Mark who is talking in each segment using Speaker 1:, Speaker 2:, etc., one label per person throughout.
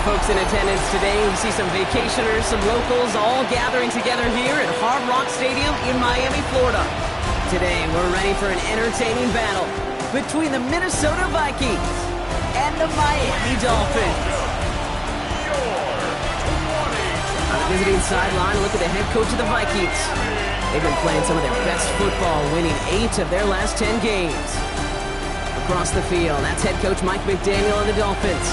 Speaker 1: of folks in attendance today. We see some vacationers, some locals, all gathering together here at Hard Rock Stadium in Miami, Florida. Today, we're ready for an entertaining battle between the Minnesota Vikings and the Miami Dolphins. On the visiting sideline, look at the head coach of the Vikings. They've been playing some of their best football, winning 8 of their last 10 games. Across the field, that's head coach Mike McDaniel of the Dolphins.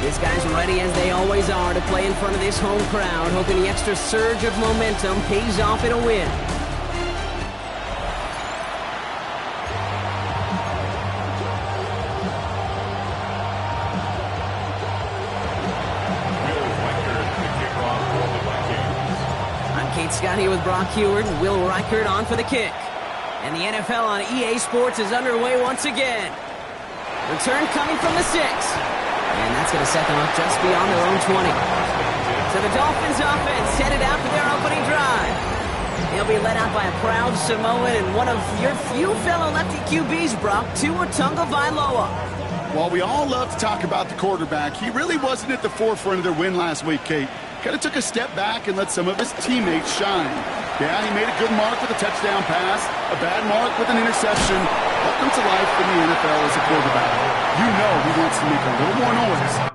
Speaker 1: These guys ready as they always are to play in front of this home crowd, hoping the extra surge of momentum pays off in a win. Scott here with Brock Heward and Will Reichert on for the kick. And the NFL on EA Sports is underway once again. Return coming from the 6. And that's going to set them up just beyond their own 20. So the Dolphins offense headed out for their opening drive. They'll be led out by a proud Samoan and one of your few fellow lefty QBs, Brock, Tua Tagovailoa.
Speaker 2: While we all love to talk about the quarterback, he really wasn't at the forefront of their win last week, Kate. Kind of took a step back and let some of his teammates shine. Yeah, he made a good mark with a touchdown pass, a bad mark with an interception. Welcome to life in the NFL as a quarterback. You know he wants to make a little more noise.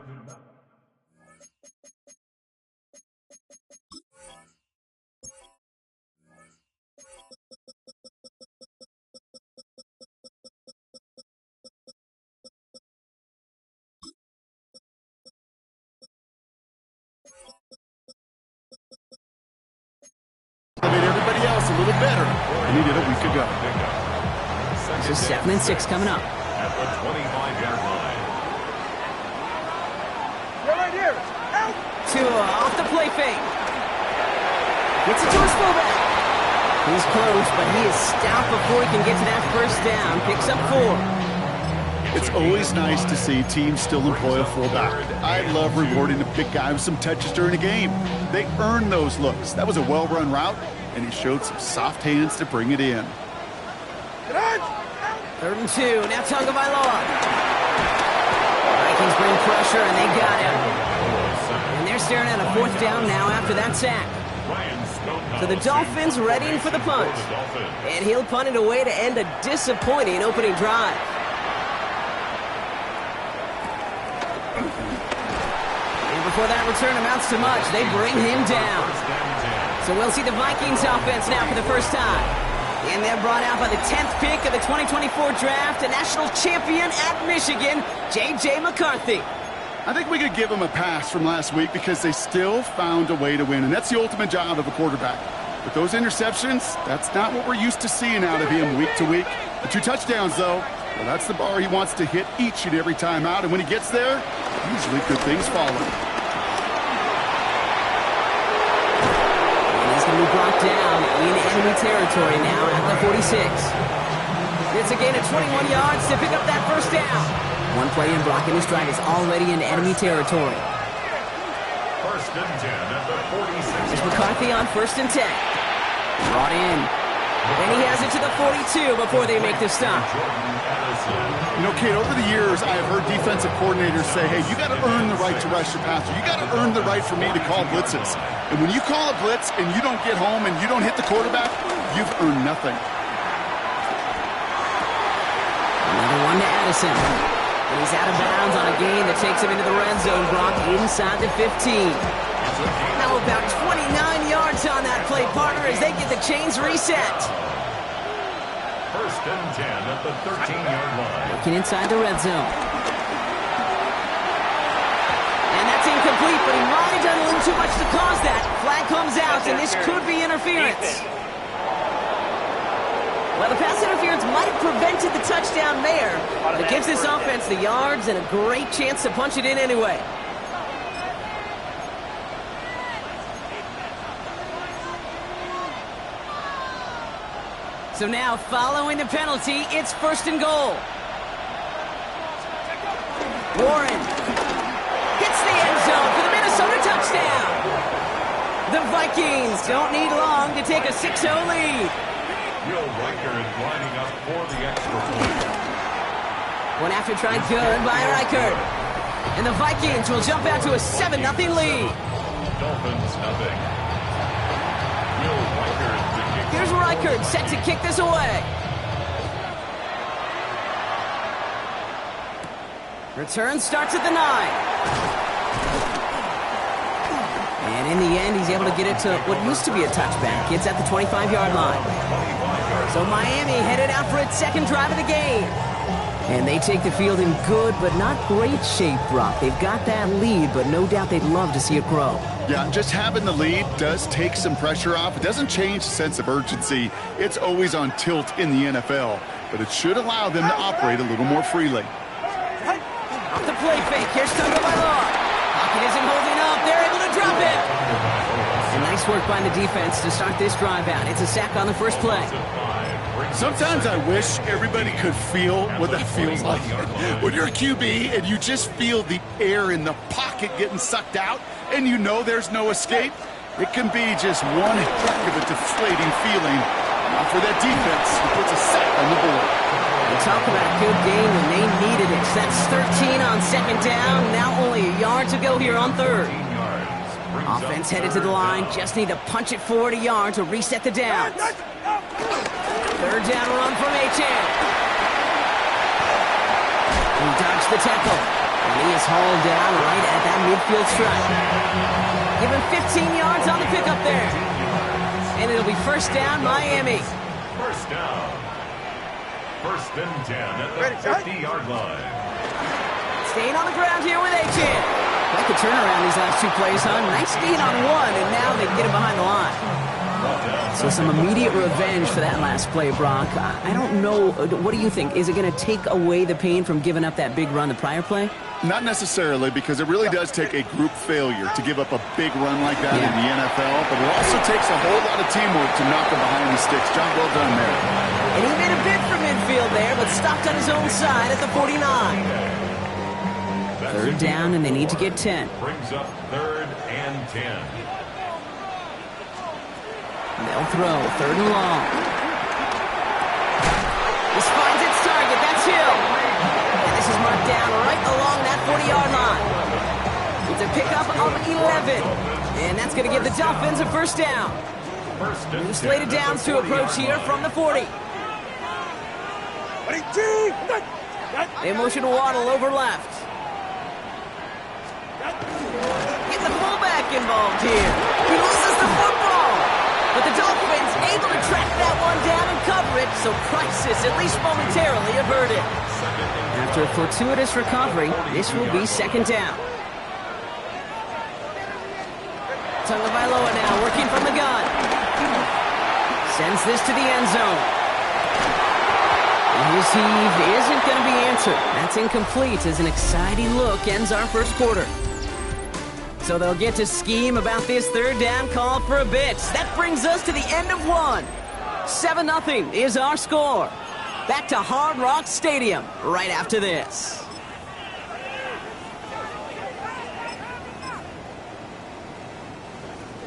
Speaker 2: Made everybody else a little better than he did a week ago.
Speaker 1: This is 2nd and 6 coming up.
Speaker 3: At the 25-yard line.
Speaker 4: You're right here. Out.
Speaker 1: Tua off the play fake. Gets it to his fullback. He's close, but he is stout before he can get to that first down. Picks up 4.
Speaker 2: It's always nice to see teams still employ a fullback. I love rewarding a big guy with some touches during a game. They earn those looks. That was a well-run route, and he showed some soft hands to bring it in.
Speaker 1: 3rd and 2. Now Tagovailoa. Vikings bring pressure, and they got him. And they're staring at a 4th down now after that sack. So the Dolphins readying for the punt. And he'll punt it away to end a disappointing opening drive. Before that return amounts to much, they bring him down. So we'll see the Vikings offense now for the first time. And they're brought out by the 10th pick of the 2024 draft, a national champion at Michigan, J.J. McCarthy.
Speaker 2: I think we could give them a pass from last week because they still found a way to win, and that's the ultimate job of a quarterback. With those interceptions, that's not what we're used to seeing out of him week to week. The 2 touchdowns, though, well, that's the bar he wants to hit each and every time out, and when he gets there, usually good things follow.
Speaker 1: Be brought down in enemy territory now at the 46. It's a gain of 21 yards to pick up that first down. One play in blocking his stride is already in enemy territory.
Speaker 3: 1st and 10 at the 46.
Speaker 1: There's McCarthy on 1st and 10. Brought in. And he has it to the 42 before they make the stop.
Speaker 2: You know, Kate, over the years, I have heard defensive coordinators say, hey, you got to earn the right to rush your passer. You got to earn the right for me to call blitzes. And when you call a blitz and you don't get home and you don't hit the quarterback, you've earned nothing.
Speaker 1: Another one to Addison. And he's out of bounds on a gain that takes him into the red zone, Brock, inside the 15. Now about 29 yards on that play, partner, as they get the chains reset.
Speaker 3: 1st and 10 at the 13-yard line.
Speaker 1: Looking inside the red zone. And that's incomplete, but he might have done a little too much to cause that. Flag comes out, and this could be interference. Well, the pass interference might have prevented the touchdown there, but it gives this offense the yards and a great chance to punch it in anyway. So now, following the penalty, it's 1st and goal. Warren hits the end zone for the Minnesota touchdown. The Vikings don't need long to take a 6-0 lead.
Speaker 3: Will Reichert lining up for the extra point.
Speaker 1: One after try good by Reichert. And the Vikings will jump out to a 7-0 lead.
Speaker 3: Dolphins nothing. Will Reichard to kick.
Speaker 1: Here's Reichard set to kick this away. Return starts at the 9. And in the end, he's able to get it to what used to be a touchback. It's at the 25-yard line. So Miami headed out for its second drive of the game. And they take the field in good but not great shape, Brock. They've got that lead, but no doubt they'd love to see it grow.
Speaker 2: Yeah, just having the lead does take some pressure off. It doesn't change the sense of urgency. It's always on tilt in the NFL. But it should allow them to operate a little more freely.
Speaker 1: Off the play fake. Here's Tagovailoa. Pocket isn't holding up. They're able to drop it. And nice work by the defense to start this drive out. It's a sack on the first play.
Speaker 2: Sometimes I wish everybody could feel what that feels like. When you're a QB and you just feel the air in the pocket getting sucked out and you know there's no escape, it can be just one heck of a deflating feeling. For that defense, who puts a sack on the board.
Speaker 1: You talk about a good game when they needed it. That's 13 on second down. Now only a yard to go here on third. Offense headed to the line. Just need to punch it forward a yard to reset the downs. Third down run from Achane. He dodged the tackle. And he is hauled down right at that midfield stripe. Give him 15 yards on the pickup there. And it'll be first down, Miami.
Speaker 3: First down. First and 10 at the 50-yard line.
Speaker 1: Staying on the ground here with Achane. Like a turnaround these last two plays, huh? Nice gain on one, and now they get him behind the line. So some immediate revenge for that last play, Brock. I don't know. What do you think? Is it going to take away the pain from giving up that big run the prior play?
Speaker 2: Not necessarily, because it really does take a group failure to give up a big run like that in the NFL, but it also takes a whole lot of teamwork to knock them behind the sticks. John, well done there.
Speaker 1: And he made a bid for midfield there, but stopped on his own side at the 49. Third down, and they need to get 10.
Speaker 3: Brings up third and 10.
Speaker 1: They'll throw, third and long. This finds its target, that's Hill. And this is marked down right along that 40-yard line. It's a pickup of 11. And that's going to give the Dolphins a first down. New slated downs to approach here from the 40. They motion Waddle over left. Get the fullback involved here. He loses the football. But the Dolphins able to track that one down and cover it, so crisis, at least momentarily, averted. After a fortuitous recovery, this will be second down. Tagovailoa now working from the gun. Sends this to the end zone. And his heave isn't going to be answered. That's incomplete as an exciting look ends our first quarter. So they'll get to scheme about this third down call for a bit. That brings us to the end of one. 7-0 is our score. Back to Hard Rock Stadium right after this.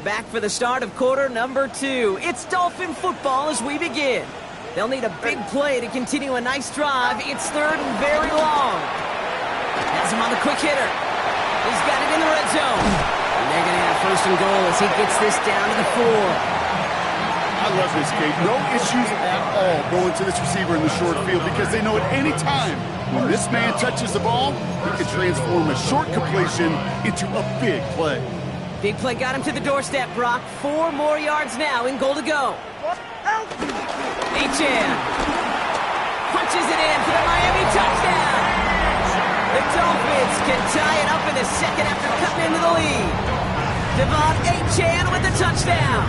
Speaker 1: Back for the start of quarter number 2. It's Dolphin football as we begin. They'll need a big play to continue a nice drive. It's third and very long. Has him on the quick hitter. He's got it in the red zone. And they're going to have first and goal as he gets this down to the 4.
Speaker 2: I love this, Kate. No issues at all going to this receiver in the short field because they know at any time when this man touches the ball, he can transform a short completion into a big play.
Speaker 1: Big play got him to the doorstep, Brock. 4 more yards now in goal to go. Achane punches it in for the Miami touchdown. The Dolphins can tie it up in a second after cutting into the lead. Devon Achane with the touchdown.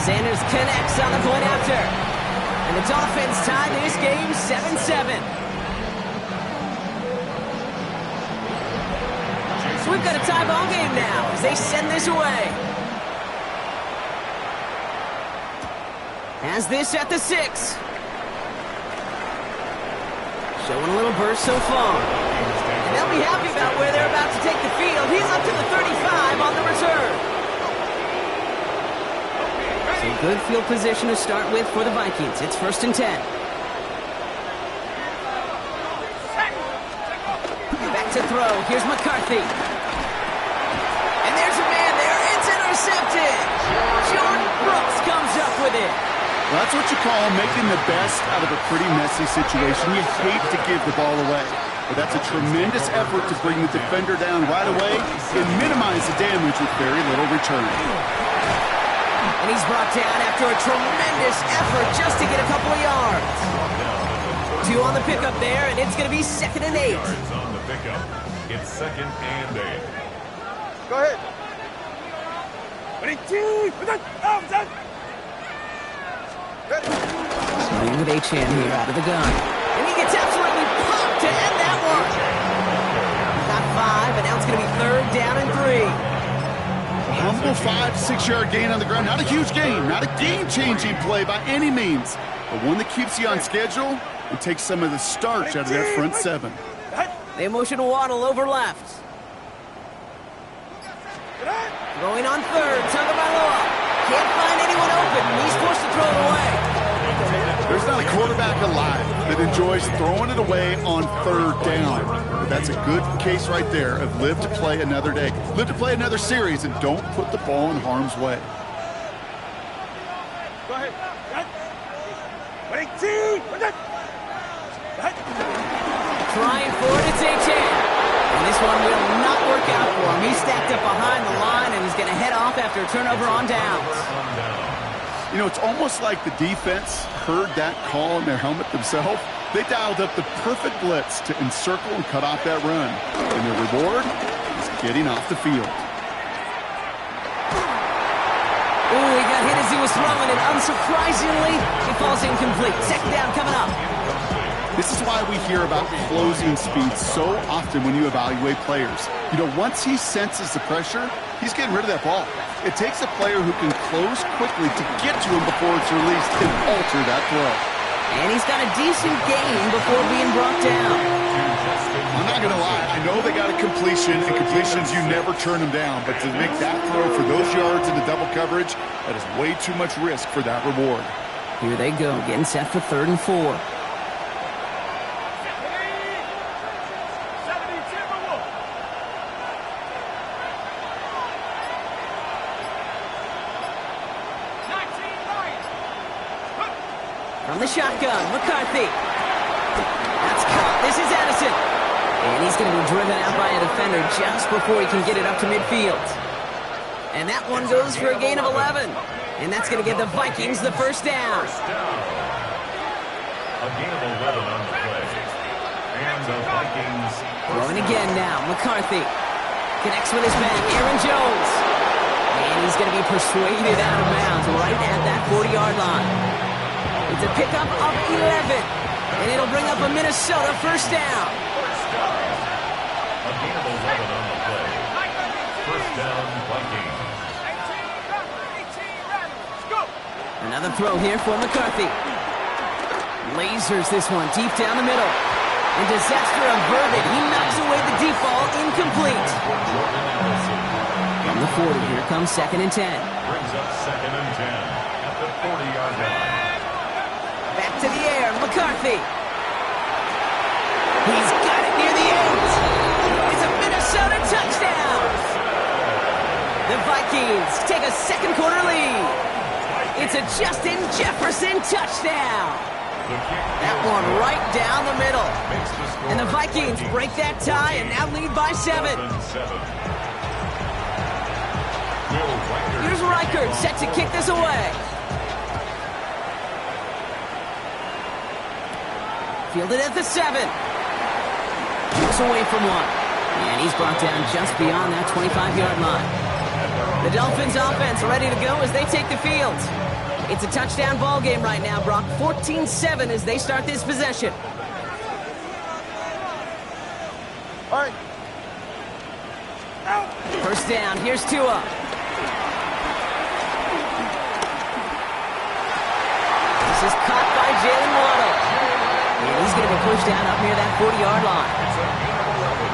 Speaker 1: Sanders connects on the point after. And the Dolphins tie this game 7-7. So we've got a tie ball game now as they send this away. Has this at the 6. Showing a little burst so far. And they'll be happy about where they're about to take the field. He's up to the 35 on the return. So good field position to start with for the Vikings. It's first and 10. throw. Here's McCarthy. And there's a man there. It's intercepted. Jordan Brooks comes up with it.
Speaker 2: Well, that's what you call making the best out of a pretty messy situation. You hate to give the ball away. But that's a tremendous effort to bring the defender down right away and minimize the damage with very little return.
Speaker 1: And he's brought down after a tremendous effort just to get a couple of yards. 2 on the pickup there, and it's going to be 2nd and 8.
Speaker 3: Yards on the pickup. It's 2nd and 8.
Speaker 4: Go ahead.
Speaker 1: Starting with H-Chan here out of the gun. And he gets absolutely pumped to end that one. Got 5, and now it's going to be 3rd down and 3.
Speaker 2: Humble 5 to 6 yard gain on the ground. Not a huge gain, not a game-changing play by any means, but one that keeps you on schedule and takes some of the starch out of that front 7.
Speaker 1: They motion Waddle over left. Going on 3rd, Tagovailoa. Can't find anyone open. He's forced to throw it away.
Speaker 2: There's not a quarterback alive that enjoys throwing it away on 3rd down. But that's a good case right there of live to play another day. Live to play another series and don't put the ball in harm's way.
Speaker 4: Go ahead.
Speaker 1: Trying for it, it's H-Chan. And this one will not work out for him. He's stacked up behind the line and is going to head off after a turnover on downs.
Speaker 2: You know, it's almost like the defense heard that call in their helmet themselves. They dialed up the perfect blitz to encircle and cut off that run. And their reward is getting off the field.
Speaker 1: Ooh, he got hit as he was throwing, and unsurprisingly, he falls incomplete. 2nd down coming up.
Speaker 2: This is why we hear about closing speed so often when you evaluate players. You know, once he senses the pressure, he's getting rid of that ball. It takes a player who can close quickly to get to him before it's released and alter that throw.
Speaker 1: And he's got a decent gain before being brought down.
Speaker 2: I'm not going to lie. I know they got a completion, and completions, you never turn them down. But to make that throw for those yards in the double coverage, that is way too much risk for that reward.
Speaker 1: Here they go, getting set for 3rd and 4. From the shotgun, McCarthy. That's caught. This is Addison. And he's going to be driven out by a defender just before he can get it up to midfield. And that one goes for a gain of 11. And that's going to give the Vikings the 1st down.
Speaker 3: A gain of 11 on the play. And the Vikings...
Speaker 1: Throwing again now, McCarthy. Connects with his man, Aaron Jones. And he's going to be persuaded out of bounds right at that 40-yard line. It's a pickup of 11, and it'll bring up a Minnesota 1st down.
Speaker 3: A gain of 11 on the play. 1st down, Vikings.
Speaker 1: Another throw here for McCarthy. Lasers this one deep down the middle. And disaster averted. He knocks away the deep ball, incomplete. From the 40, here comes 2nd and 10.
Speaker 3: Brings up 2nd and 10 at the 40-yard line.
Speaker 1: Back to the air, McCarthy. He's got it near the end. It's a Minnesota touchdown. The Vikings take a 2nd quarter lead. It's a Justin Jefferson touchdown. That one right down the middle. And the Vikings break that tie and now lead by 7. Here's Reichert set to kick this away. Fielded at the 7. Keeps away from one. And he's brought down just beyond that 25-yard line. The Dolphins offense ready to go as they take the field. It's a touchdown ball game right now, Brock. 14-7 as they start this possession.
Speaker 4: All right.
Speaker 1: 1st down. Here's Tua. This is caught by Jalen Waddle. And he's going to be pushed down up near that 40-yard line.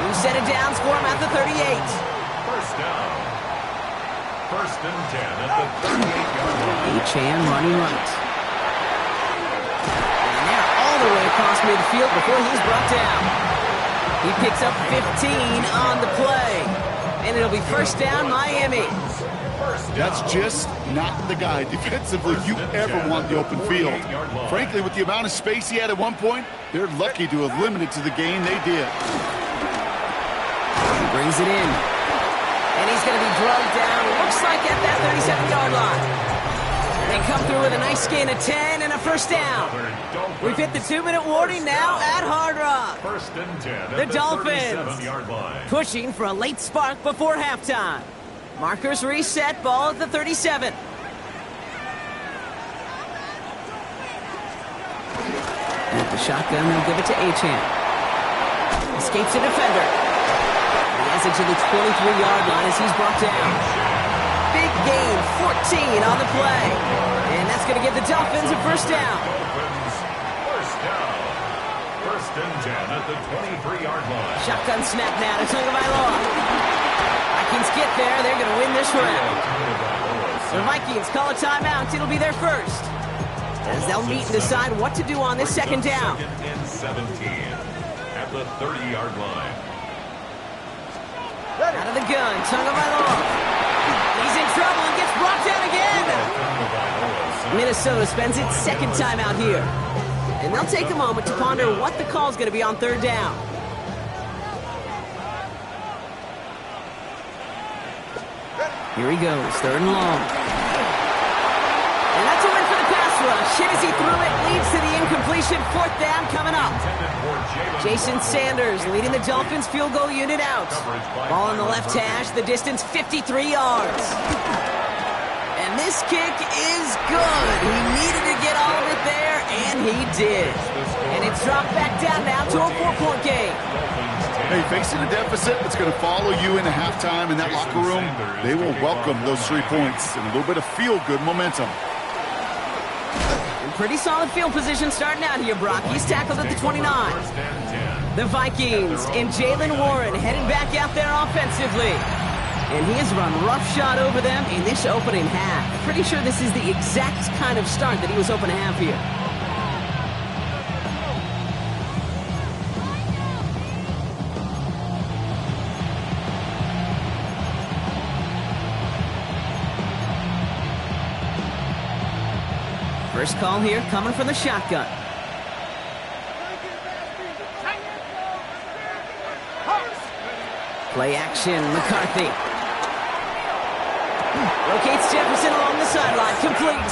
Speaker 1: New set of downs for him at the 38.
Speaker 3: 1st down. 1st and 10 at the 38-yard line.
Speaker 1: H-Chan running right. And they're all the way across midfield before he's brought down. He picks up 15 on the play. And it'll be first down, Miami.
Speaker 2: That's just not the guy defensively you ever want in the open field. Frankly, with the amount of space he had at one point, they're lucky to have limited to the gain they did.
Speaker 1: He brings it in. And he's going to be drugged down, looks like at that 37-yard line. They come through with a nice gain of 10 and a first down. We've hit the 2-minute warning now at Hard Rock.
Speaker 3: First and 10
Speaker 1: The
Speaker 3: at
Speaker 1: Dolphins
Speaker 3: 37-yard line.
Speaker 1: pushing for a late spark before halftime. Markers reset, ball at the 37. With the shotgun, they'll give it to Achane. Escapes a defender. He has it to the 23-yard line as he's brought down. Big gain, 14 on the play. And that's going to give the Dolphins a first down.
Speaker 3: Dolphins, first down. First and 10 at the 23-yard line.
Speaker 1: Shotgun snap now to Tagovailoa. Vikings get there, they're going to win this round. The Vikings call a timeout, it'll be their first. As they'll meet and decide what to do on this second down.
Speaker 3: Second and 17 at the 30-yard line.
Speaker 1: Out of the gun, Tagovailoa. He's in trouble and gets brought down again. Minnesota spends its second time out here. And they'll take a moment to ponder what the call's going to be on third down. Here he goes, third and long. And that's a win for the pass rush. Hit as he threw it, leads to the incompletion. Fourth down coming up. Jason Sanders leading the Dolphins field goal unit out. Ball on the left hash, the distance 53 yards. And this kick is good. He needed to get all of it there, and he did. And it's dropped back down now to a 4-point game.
Speaker 2: Hey, facing a deficit that's going to follow you into halftime in that locker room, they will welcome those 3 points and a little bit of feel-good momentum.
Speaker 1: Pretty solid field position starting out here, Brock. He's tackled at the 29. The Vikings and Jaylen Warren heading back out there offensively. And he has run roughshod over them in this opening half. Pretty sure this is the exact kind of start that he was hoping to have here. First call here coming from the shotgun. Play action, McCarthy. Rotates Jefferson along the sideline, complete.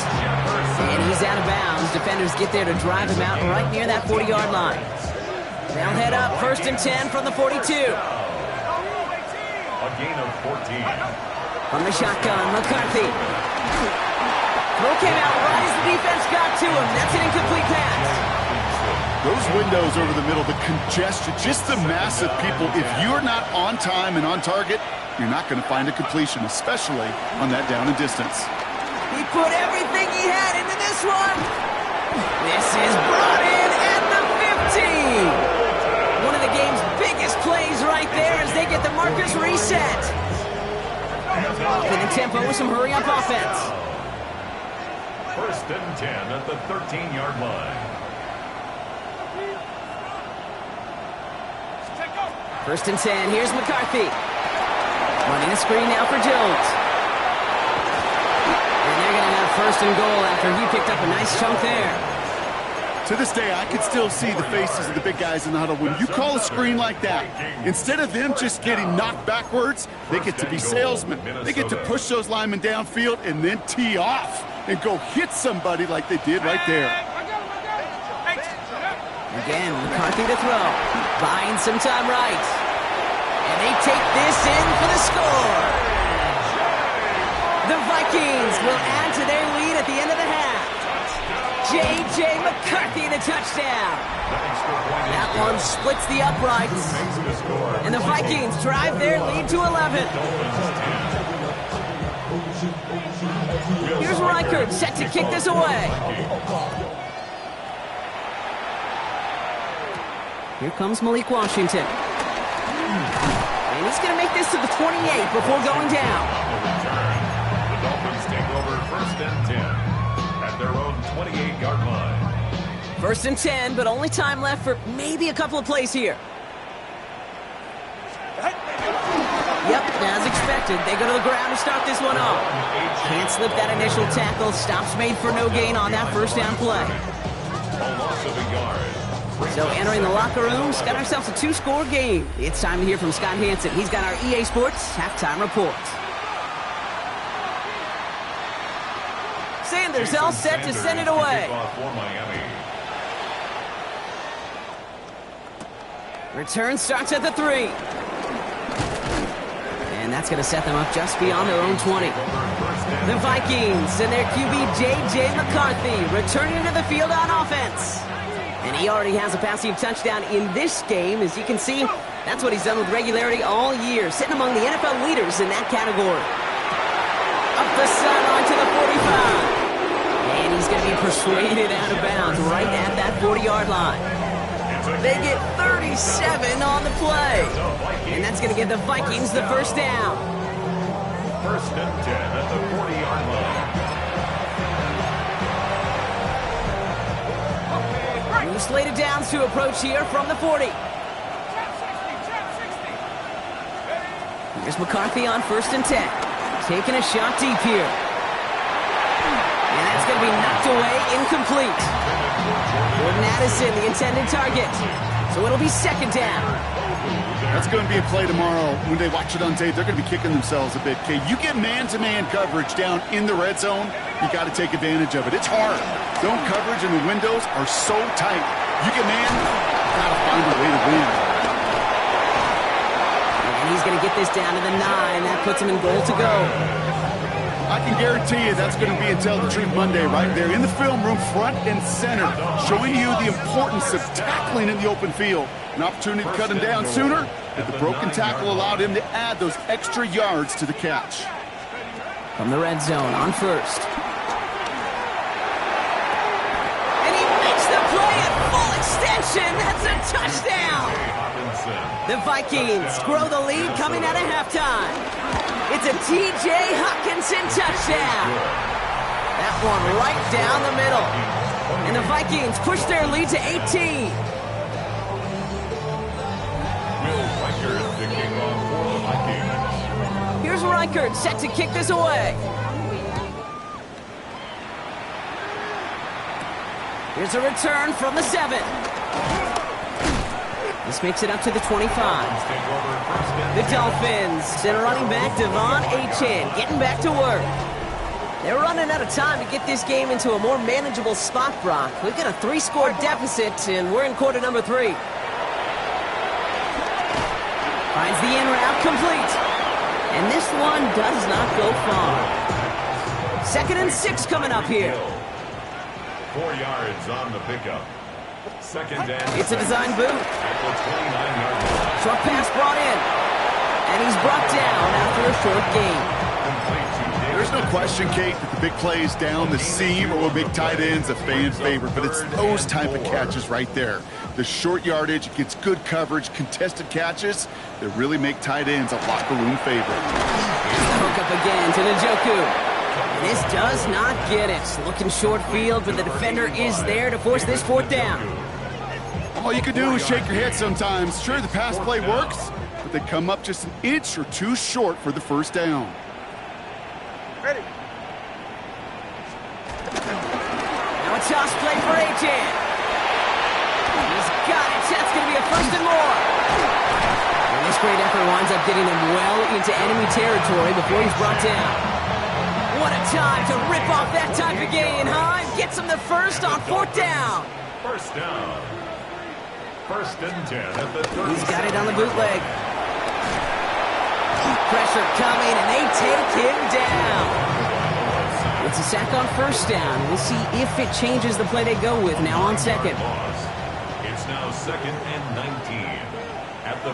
Speaker 1: And he's out of bounds. Defenders get there to drive him out right near that 40-yard line. They'll head up, first and 10 from the 42.
Speaker 3: A gain of 14.
Speaker 1: From the shotgun, McCarthy. Throw came out right as the defense got to him. That's an incomplete pass.
Speaker 2: Those windows over the middle, the congestion, just the mass of people. If you're not on time and on target, you're not going to find a completion, especially on that down and distance.
Speaker 1: He put everything he had into this one. This is brought in at the 50. One of the game's biggest plays right there as they get the markers reset. In the tempo with some hurry-up offense.
Speaker 3: First and 10 at the 13-yard line.
Speaker 1: First and 10, here's McCarthy. Running a screen now for Jones. And they're going to have first and goal after he picked up a nice chunk there.
Speaker 2: To this day, I can still see the faces of the big guys in the huddle. When you call a screen like that, instead of them just getting knocked backwards, they get to be salesmen. They get to push those linemen downfield and then tee off and go hit somebody like they did right there.
Speaker 1: Again, McCarthy to throw. Buying some time right. And they take this in for the score. The Vikings will add to their lead at the end of the half. J.J. McCarthy in a touchdown. That one splits the uprights. And the Vikings drive their lead to 11. Here's Reichert set to kick this away. Here comes Malik Washington. And he's going to make this to the 28 before going down.
Speaker 3: The Dolphins take over first and 10 at their own 28-yard line.
Speaker 1: First and 10, but only time left for maybe a couple of plays here. adjusted. They go to the ground to start this one off. Can't slip that initial tackle. Stops made for no gain on that first down play. So entering the locker rooms, got ourselves a 2-score game. It's time to hear from Scott Hansen. He's got our EA Sports halftime report. Sanders all set to send it away. Return starts at the 3. And that's going to set them up just beyond their own 20. The Vikings and their QB J.J. McCarthy returning to the field on offense. And he already has a passing touchdown in this game. As you can see, that's what he's done with regularity all year, sitting among the NFL leaders in that category. Up the sideline to the 45. And he's going to be persuaded out of bounds right at that 40-yard line. They get 37 on the play. And that's going to give the Vikings the first down.
Speaker 3: First and 10 at the 40-yard line.
Speaker 1: New slated downs to approach here from the 40. Here's McCarthy on first and 10. Taking a shot deep here. And that's going to be knocked away, incomplete. Jordan Addison, the intended target. So it'll be second down.
Speaker 2: That's going to be a play tomorrow. When they watch it on tape, they're going to be kicking themselves a bit, Kate. You get man-to-man coverage down in the red zone, you got to take advantage of it. It's hard. Zone coverage and the windows are so tight. You get man, you got to find a way to win.
Speaker 1: And he's going to get this down to the 9. That puts him in goal to go.
Speaker 2: I can guarantee you that's going to be Tell the Truth Monday right there in the film room, front and center, showing you the importance of tackling in the open field. An opportunity to cut him down sooner, but the broken tackle allowed him to add those extra yards to the catch.
Speaker 1: From the red zone on first. And he makes the play at full extension. That's a touchdown. The Vikings grow the lead coming out of halftime. It's a T.J. Hockenson touchdown. That one right down the middle. And the Vikings push their lead to 18. Here's Reichert set to kick this away. Here's a return from the 7. This makes it up to the 25. The Dolphins and running back Devon Achane getting back to work. They're running out of time to get this game into a more manageable spot, Brock. We've got a 3-score deficit, and we're in quarter number 3. Finds the in route complete. And this one does not go far. 2nd and 6 coming up here.
Speaker 3: 4 yards on the pickup. Second and
Speaker 1: it's a design boot. Short pass brought in. And he's brought down after a short gain.
Speaker 2: There's no question, Kate, that the big plays down the seam or big tight ends a fan favorite, but it's those type of catches right there. The short yardage gets good coverage, contested catches that really make tight ends a locker room favorite.
Speaker 1: Here's the hook up again to Njoku. This does not get it. Looking short field, but the defender is there to force this 4th down.
Speaker 2: All you can do is shake your head sometimes. Sure, the pass play works, but they come up just an inch or two short for the first down.
Speaker 4: Ready.
Speaker 1: Now a toss play for Achane. He's got it. That's going to be a 1st and more. And this great effort winds up getting him well into enemy territory before he's brought down. What a time to rip off that type of gain, huh? Gets him the first on 4th down.
Speaker 3: First down. 1st and 10 at the 30.
Speaker 1: He's got it on the bootleg. Pressure coming, and they take him down. It's a sack on 1st down. We'll see if it changes the play they go with now on 2nd.
Speaker 3: It's now 2nd and 19 at the